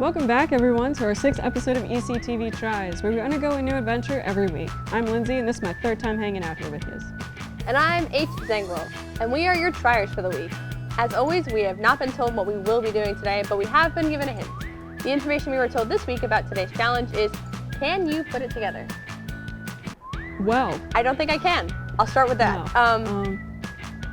Welcome back, everyone, to our 6th episode of ECTV Tries, where we undergo a new adventure every week. I'm Lindsay, and this is my 3rd time hanging out here with you. And I'm Zangwill, and we are your triers for the week. As always, we have not been told what we will be doing today, but we have been given a hint. The information we were told this week about today's challenge is, can you put it together? Well, I don't think I can. I'll start with that. No.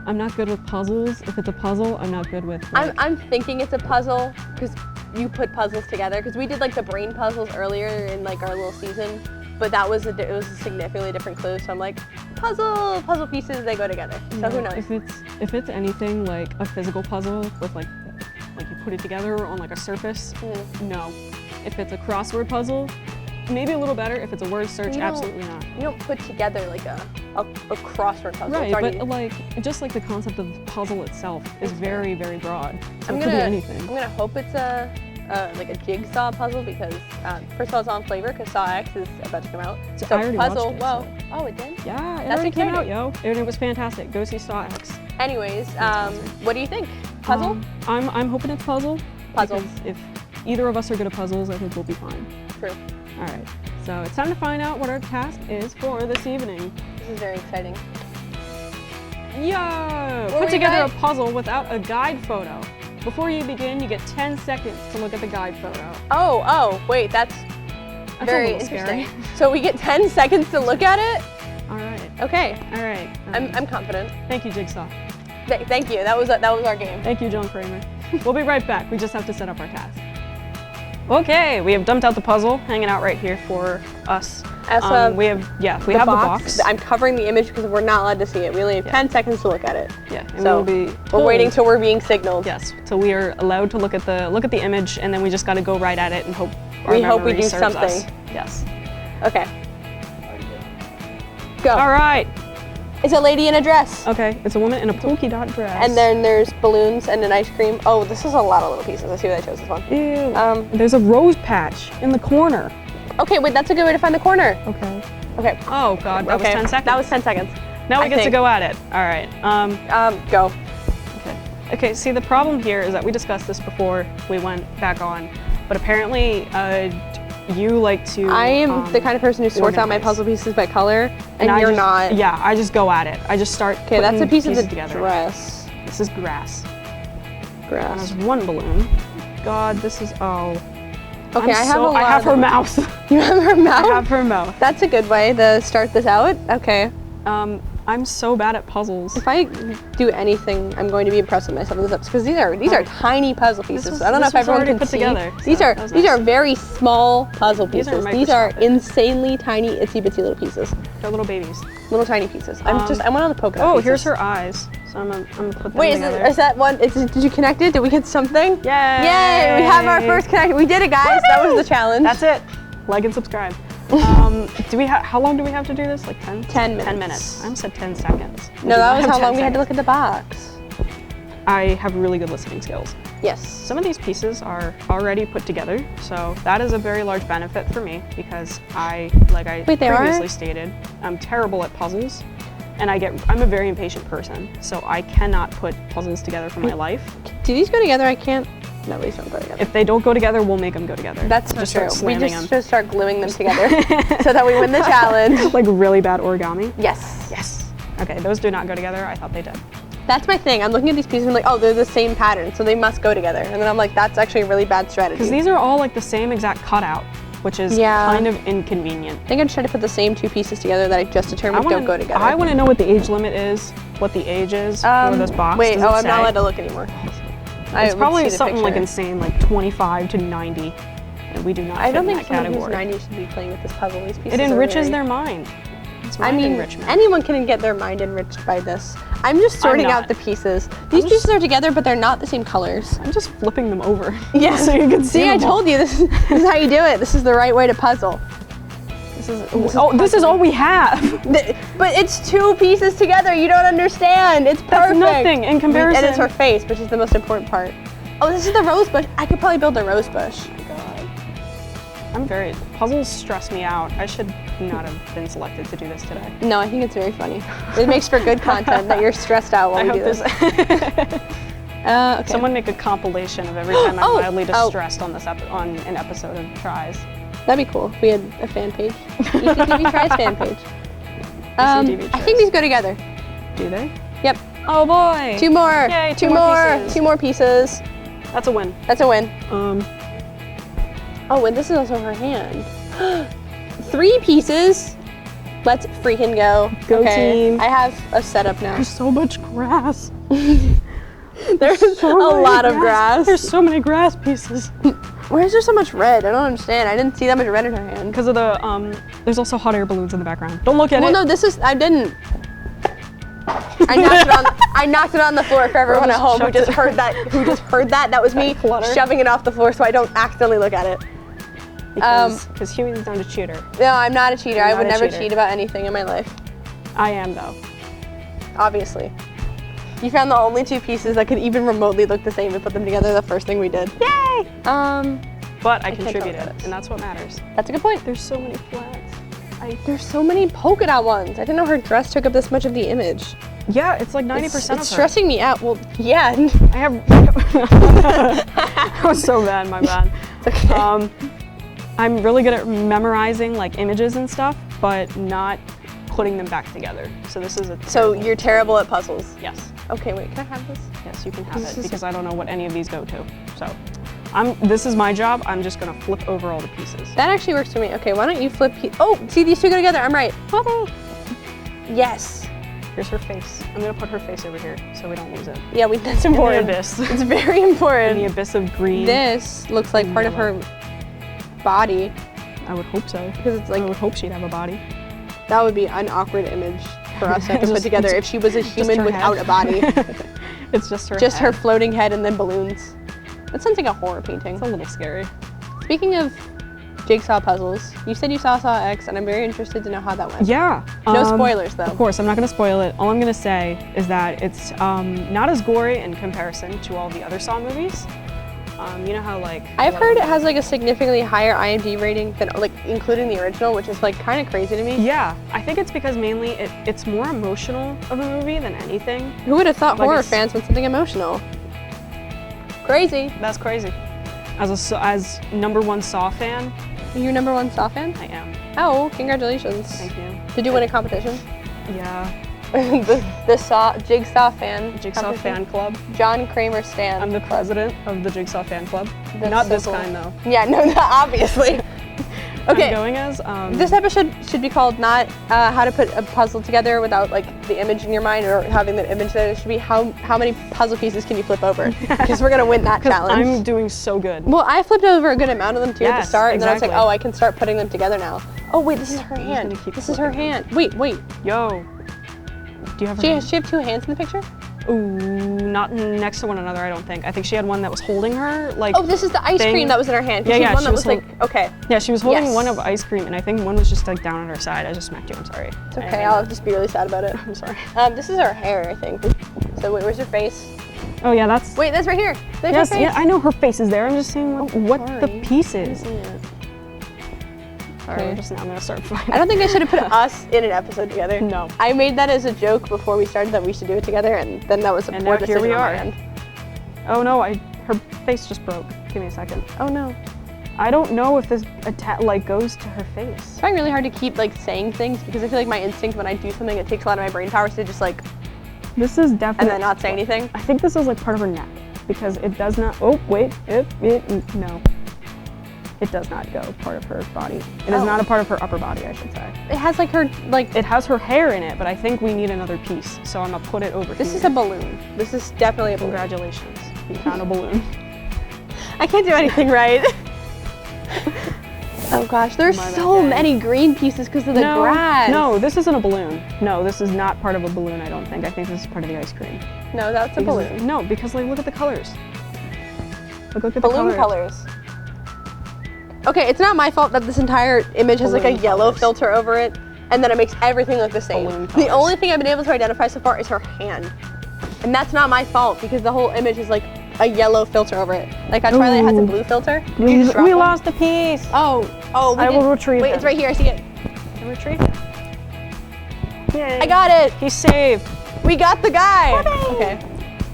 I'm not good with puzzles. If it's a puzzle, I'm not good with. Like... I'm thinking it's a puzzle because you put puzzles together. Because we did like the brain puzzles earlier in like our little season, but it was a significantly different clue. So I'm like, puzzle pieces, they go together. So no, who knows? If it's anything like a physical puzzle with like you put it together on like a surface, no. If it's a crossword puzzle, maybe a little better. If it's a word search, absolutely not. You don't put together like a crossword puzzle. Right, but like just like the concept of the puzzle itself is very, very broad. So it could be anything. I'm gonna hope it's like a jigsaw puzzle because first of all, it's on flavor because Saw X is about to come out. So I already puzzle. Watched it, whoa! So. Oh, it did? Yeah, it already came out, yo, and it was fantastic. Go see Saw X. Anyways, what do you think? Puzzle? I'm hoping it's puzzle. Puzzle. If either of us are good at puzzles, I think we'll be fine. True. All right, so it's time to find out what our task is for this evening. This is very exciting. Put together a puzzle without a guide photo. Before you begin, you get 10 seconds to look at the guide photo. Oh, wait, that's very interesting. Scary. So we get 10 seconds to look at it? All right. Okay. All right. I'm confident. Thank you, Jigsaw. Thank you, that was our game. Thank you, John Kramer. We'll be right back. We just have to set up our task. Okay, we have dumped out the puzzle, hanging out right here for us. We have the box. I'm covering the image because we're not allowed to see it. We only have 10 seconds to look at it. Yeah, and so we're waiting till we're being signaled. Yes, so we are allowed to look at the image, and then we just got to go right at it and hope we do something. Us. Yes. Okay. Go. All right. It's a lady in a dress. Okay, it's a woman in a polka dot dress. And then there's balloons and an ice cream. Oh, this is a lot of little pieces. Let's see what I chose this one. Ew. There's a rose patch in the corner. Okay, wait, that's a good way to find the corner. Okay. Okay. Oh God, that was 10 seconds. That was 10 seconds. Now we get to go at it. All right. Go. Okay. Okay. See, the problem here is that we discussed this before we went back on, but apparently, you like to. I am the kind of person who sorts out my puzzle pieces by color, and you're not. Yeah, I just go at it. I just start. Okay, that's a piece of the together. dress. This is grass. Grass. And there's one balloon. God, this is Okay, I have her mouth. You have her mouth? I have her mouth. That's a good way to start this out. Okay. I'm so bad at puzzles. If I do anything, I'm going to be impressed with myself in this episode because these are tiny puzzle pieces. I don't know if everyone can see. Together, these are very small puzzle pieces. These are insanely tiny, itsy bitsy little pieces. They're little babies. Little tiny pieces. I went on the polka dot Oh, pieces. here's her eyes. So I'm gonna put them Wait, together. is that one? Did you connect it? Did we get something? Yay! Yay! We have our first connection. We did it, guys. That was the challenge. That's it. Like and subscribe. How long do we have to do this? Like 10? 10 minutes. 10 minutes. I said 10 seconds. No, that was how long we had to look at the box. I have really good listening skills. Yes. Some of these pieces are already put together, so that is a very large benefit for me because like I previously stated, I'm terrible at puzzles, and I'm a very impatient person, so I cannot put puzzles together for my life. Do these go together? I can't. No, these don't go together. If they don't go together, we'll make them go together. That's just true. We just start gluing them together so that we win the challenge. Like really bad origami? Yes. Yes. Okay, those do not go together. I thought they did. That's my thing. I'm looking at these pieces and I'm like, oh, they're the same pattern, so they must go together. And then I'm like, that's actually a really bad strategy. Because these are all like the same exact cutout, which is kind of inconvenient. I think I'm trying to put the same two pieces together that I just determined don't go together. I want to know what the age limit is, what the age is for this box. Wait, I'm not allowed to look anymore. It's probably something like insane, like 25 to 90, and we do not fit in that category. I don't think someone who's 90 should be playing with this puzzle. These pieces it enriches their mind. I mean, anyone can get their mind enriched by this. I'm just sorting out the pieces. These pieces are together, but they're not the same colors. I'm just flipping them over. Yeah, so you can see. See, I told you this is how you do it. This is the right way to puzzle. This is all we have. But it's two pieces together. You don't understand. It's perfect. That's nothing in comparison. And it's her face, which is the most important part. Oh, this is the rose bush. I could probably build the rose bush. Oh my God. Puzzles stress me out. I should not have been selected to do this today. No, I think it's very funny. It makes for good content that you're stressed out while we do this. Okay. Someone make a compilation of every time I'm mildly distressed on on an episode of Tries. That'd be cool if we had a fan page. ECTV Tries fan page. ECTV I think these go together. Do they? Yep. Oh boy. 2 more. Yay, 2 more. 2 more pieces. That's a win. That's a win. Oh, and this is also her hand. 3 pieces. Let's freaking go. Go team. I have a setup now. There's so much grass. There's a lot of grass. There's so many grass pieces. Why is there so much red? I don't understand. I didn't see that much red in her hand. Because of the, there's also hot air balloons in the background. Don't look at it. Well, no, I didn't. I knocked it on the floor for everyone at home who just heard that. That was me shoving it off the floor so I don't accidentally look at it. Because Huey's not a cheater. No, I'm not a cheater. I would never cheat about anything in my life. I am, though. Obviously. You found the only 2 pieces that could even remotely look the same and put them together the first thing we did. Yay! But I can't contributed, and that's what matters. That's a good point. There's so many flats. There's so many polka dot ones. I didn't know her dress took up this much of the image. Yeah, it's like 90% of her. It's stressing me out. Well, yeah. I have. That was so bad, my bad. It's okay. I'm really good at memorizing like images and stuff, but not putting them back together. So this is a. So you're terrible at puzzles. Yes. Okay, wait. Can I have this? Yes, you can have it because I don't know what any of these go to. So, this is my job. I'm just gonna flip over all the pieces. That actually works for me. Okay, why don't you flip? Oh, see, these 2 go together. I'm right. Okay. Yes. Here's her face. I'm gonna put her face over here so we don't lose it. Yeah, that's important. In the abyss. It's very important. In the abyss of green. This looks like part of her body. I would hope so. Because it's like. I would hope she'd have a body. That would be an awkward image for us to have to put together if she was a human without a body. It's just her Just her floating head and then balloons. That sounds like a horror painting. It's a little scary. Speaking of jigsaw puzzles, you said you saw Saw X, and I'm very interested to know how that went. Yeah. No spoilers, though. Of course, I'm not going to spoil it. All I'm going to say is that it's not as gory in comparison to all the other Saw movies. You know how like I've heard it has like a significantly higher IMDb rating than like including the original, which is like kind of crazy to me. Yeah, I think it's because mainly it's more emotional of a movie than anything. Who would have thought horror fans want something emotional? Crazy. That's crazy. As #1 Saw fan. Are you #1 Saw fan? I am. Oh, congratulations. Thank you. Did you win a competition? Yeah. the Jigsaw fan. Jigsaw fan club. John Kramer Stan. I'm the president of the Jigsaw fan club. That's not so this cool. kind though. Yeah, no, obviously. Okay. I'm going as. This episode should be called not how to put a puzzle together without like the image in your mind or having the image there. It should be how many puzzle pieces can you flip over? Because we're gonna win that challenge. I'm doing so good. Well, I flipped over a good amount of them too at the start, and then I was like, exactly. oh, I can start putting them together now. Oh wait, this is her hand. This is her hand. Wait. Yo. Do you have her She have 2 hands in the picture? Ooh, not next to one another, I don't think. I think she had one that was holding her, like. Oh, this is the ice cream that was in her hand. Yeah, one that was like, okay. Yeah, she was holding one of ice cream, and I think one was just like down on her side. I just smacked you. I'm sorry. It's okay. I'll just be really sad about it. I'm sorry. This is her hair, I think. So wait, where's her face? Oh yeah, that's. Wait, that's right here. There's yes, her face. yeah, I know her face is there. I'm just saying what the piece is. Sorry, I'm gonna start fighting. I don't think I should have put us in an episode together. No. I made that as a joke before we started that we should do it together, and then that was a poor decision on my end. Oh no, her face just broke. Give me a second. Oh no. I don't know if this goes to her face. It's trying really hard to keep like saying things because I feel like my instinct when I do something, it takes a lot of my brain power to just like. This is definitely. And then not say anything. I think this is like part of her neck because it does not. Oh wait, no. It does not go part of her body. It is not a part of her upper body, I should say. It has like her It has her hair in it, but I think we need another pice, so I'm gonna put it over here. This is a balloon. This is definitely a balloon. Congratulations, you found a balloon. I can't do anything right. Oh gosh, there's so many green pieces because of the grass. No, this isn't a balloon. No, this is not part of a balloon, I don't think. I think this is part of the ice cream. No, that's a balloon. No, because like look at the colors. Look at the balloon colors. Okay, it's not my fault that this entire image has like a yellow filter over it, and then it makes everything look the same. The only thing I've been able to identify so far is her hand. And that's not my fault because the whole image is like a yellow filter over it. Like on Twilight, it has a blue filter. We lost the piece. Oh, I will retrieve it. Wait, it's right here, I see it. I retrieve it. Yay. I got it. He's saved. We got the guy. Okay.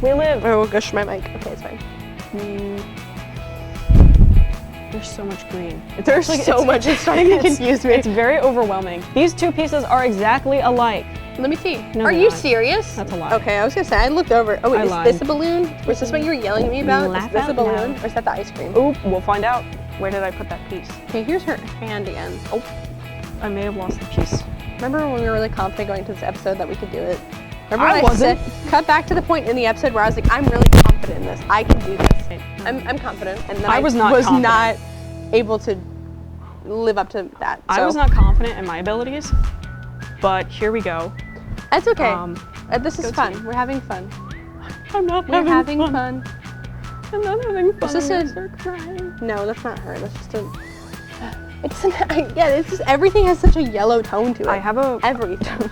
We live. Oh, gosh, my mic. Okay, it's fine. There's so much green. There's so much. It's starting to confuse me. It's very overwhelming. These two pieces are exactly alike. Let me see. No, are you serious? That's a lie. Okay, I was gonna say, I looked over. Oh, wait, is this a balloon? Was this what you were yelling at me about? Laugh Is this a out balloon? loud. Or is that the ice cream? Oop, we'll find out. Where did I put that piece? Okay, here's her hand again. Oh, I may have lost the piece. Remember when we were really confident going into this episode that we could do it? Remember I when wasn't. said, cut back to the point in the episode where I was like, I'm really confident in this. I can do this. I'm confident. And then I was not not able to live up to that. So. I was not confident in my abilities, but here we go. That's okay. This is go fun. team. We're having fun. I'm not We're having fun. I'm not having fun. Is this I'm a- gonna start crying. No, that's not her. That's just a. It's it's just everything has such a yellow tone to it. I have a everything.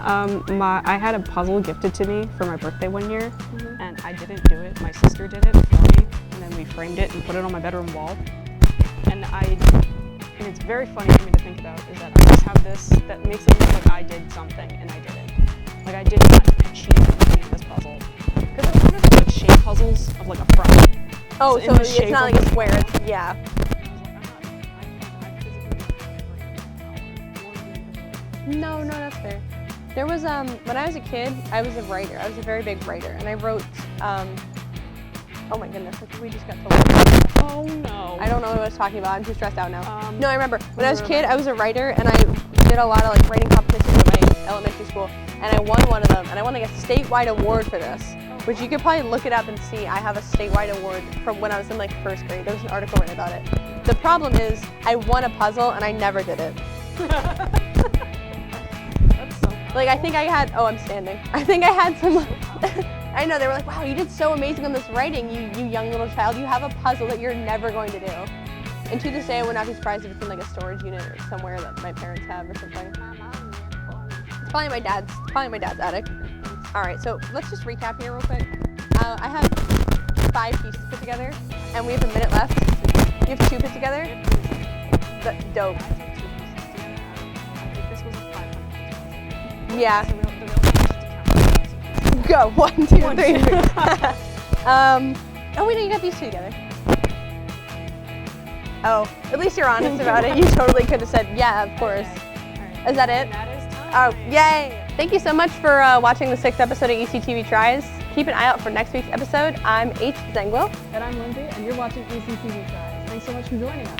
I had a puzzle gifted to me for my birthday one year, and I didn't do it. My sister did it for me, and then we framed it and put it on my bedroom wall. And it's very funny for me to think about is that I just have this that makes it look like I did something and I didn't. Like I did not achieve completing this puzzle. Because it's one of those like shape puzzles of like a frog. Oh, in so the it's shape not of like a the square. frog. It's, yeah. No, that's fair. There was when I was a kid, I was a writer. I was a very big writer, and I wrote. Oh my goodness! I think we just got told. Oh no. I don't know what I was talking about. I'm too stressed out now. Um, No, I remember when I was a kid, I was a writer, and I did a lot of like writing competitions at my elementary school, and I won one of them, and I won like a statewide award for this. Which you could probably look it up and see. I have a statewide award from when I was in like first grade. There was an article written about it. The problem is, I won a puzzle and I never did it. That's so Like I think I had. Oh, I'm standing. I think I had some. I know they were like, "Wow, you did so amazing on this writing, you young little child. You have a puzzle that you're never going to do." And to this day, I would not be surprised if it's in like a storage unit or somewhere that my parents have or something. It's probably my dad's. Probably my dad's attic. All right, so let's just recap here real quick. I have 5 pieces put together, and we have a minute left. You have 2 put together. Dope. Yeah. Go 1, 2, 3. Oh wait, no, you got these 2 together. Oh, at least you're honest about it. You totally could have said, yeah, of course. Alright. Is that it? That is time. Oh, yay! Thank you so much for watching the 6th episode of ECTV Tries. Keep an eye out for next week's episode. I'm Zangwill. And I'm Lindsay, and you're watching ECTV Tries. Thanks so much for joining us.